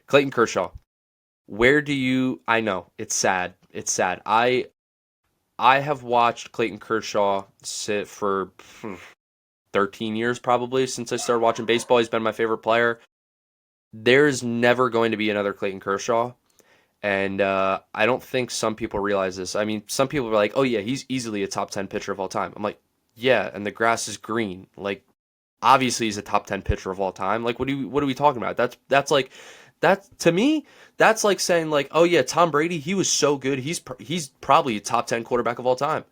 Clayton Kershaw. I know, it's sad. It's sad. I have watched Clayton Kershaw sit for 13 years probably since I started watching baseball. He's been my favorite player. There's never going to be another Clayton Kershaw. And I don't think some people realize this. I mean, some people are like, "Oh yeah, he's easily a top 10 pitcher of all time." I'm like, "Yeah, and the grass is green." Like, obviously he's a top 10 pitcher of all time. Like, what are we talking about? That's like that to me. That's like saying like, "Oh yeah, Tom Brady, he was so good. He's probably a top 10 quarterback of all time."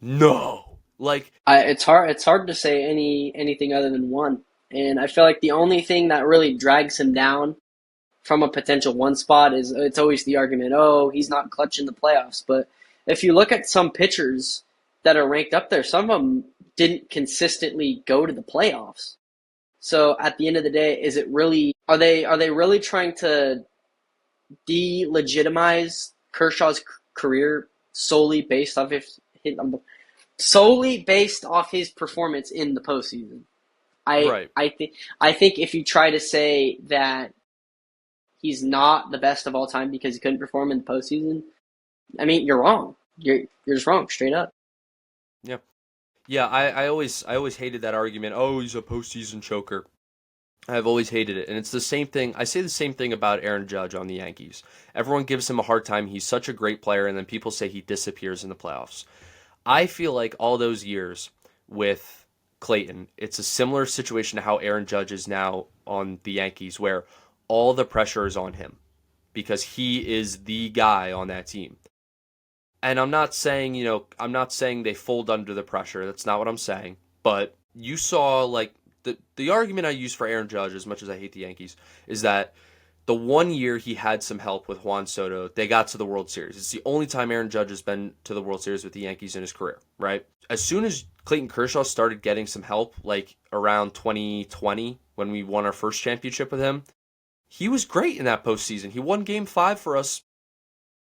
No, like It's hard to say anything other than one. And I feel like the only thing that really drags him down from a potential one spot is it's always the argument, oh, he's not clutch in the playoffs. But if you look at some pitchers that are ranked up there, some of them didn't consistently go to the playoffs. So at the end of the day, is it really are they really trying to delegitimize Kershaw's career solely based off his performance in the postseason? I right. I think I think if you try to say that he's not the best of all time because he couldn't perform in the postseason, I mean you're wrong. You're just wrong, straight up. Yeah. Yeah, I always hated that argument. Oh, he's a postseason choker. I've always hated it. And it's the same thing. I say the same thing about Aaron Judge on the Yankees. Everyone gives him a hard time. He's such a great player, and then people say he disappears in the playoffs. I feel like all those years with Clayton, it's a similar situation to how Aaron Judge is now on the Yankees, where all the pressure is on him because he is the guy on that team. And I'm not saying they fold under the pressure. That's not what I'm saying. But you saw like the argument I use for Aaron Judge, as much as I hate the Yankees, is that the one year he had some help with Juan Soto, they got to the World Series. It's the only time Aaron Judge has been to the World Series with the Yankees in his career, right? As soon as Clayton Kershaw started getting some help, like around 2020 when we won our first championship with him, he was great in that postseason. He won Game 5 for us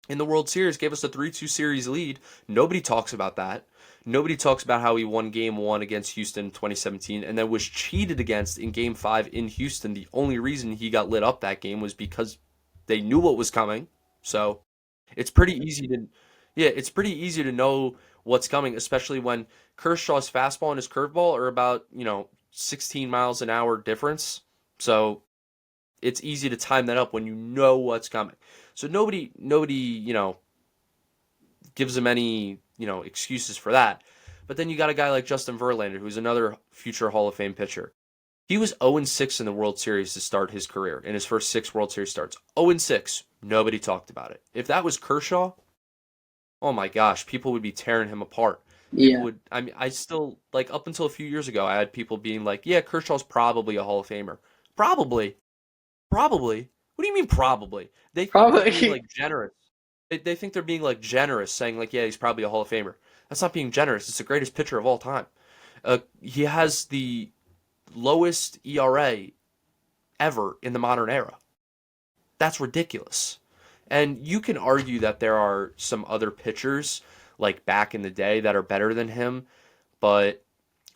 in the World Series, gave us a 3-2 series lead. Nobody talks about that. Nobody talks about how he won Game 1 against Houston in 2017 and then was cheated against in Game 5 in Houston. The only reason he got lit up that game was because they knew what was coming. So it's pretty easy to, yeah, it's pretty easy to know what's coming, especially when Kershaw's fastball and his curveball are about, 16 miles an hour difference. So it's easy to time that up when you know what's coming. So nobody, gives him any, excuses for that. But then you got a guy like Justin Verlander, who's another future Hall of Fame pitcher. He was 0-6 in the World Series to start his career in his first 6 World Series starts. 0-6. Nobody talked about it. If that was Kershaw, oh my gosh, people would be tearing him apart. People Yeah, would, I mean, I still, like, up until a few years ago, I had people being like, yeah, Kershaw's probably a Hall of Famer. Probably. Probably. What do you mean probably? They think they're being probably. like generous. They think they're being like generous, saying like, yeah, he's probably a Hall of Famer. That's not being generous. It's the greatest pitcher of all time. He has the lowest ERA ever in the modern era. That's ridiculous. And you can argue that there are some other pitchers like back in the day that are better than him, but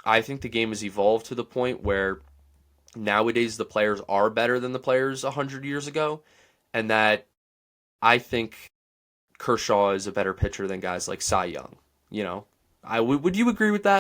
I think the game has evolved to the point where nowadays the players are better than the players 100 years ago, and that I think Kershaw is a better pitcher than guys like Cy Young. You know, would you agree with that?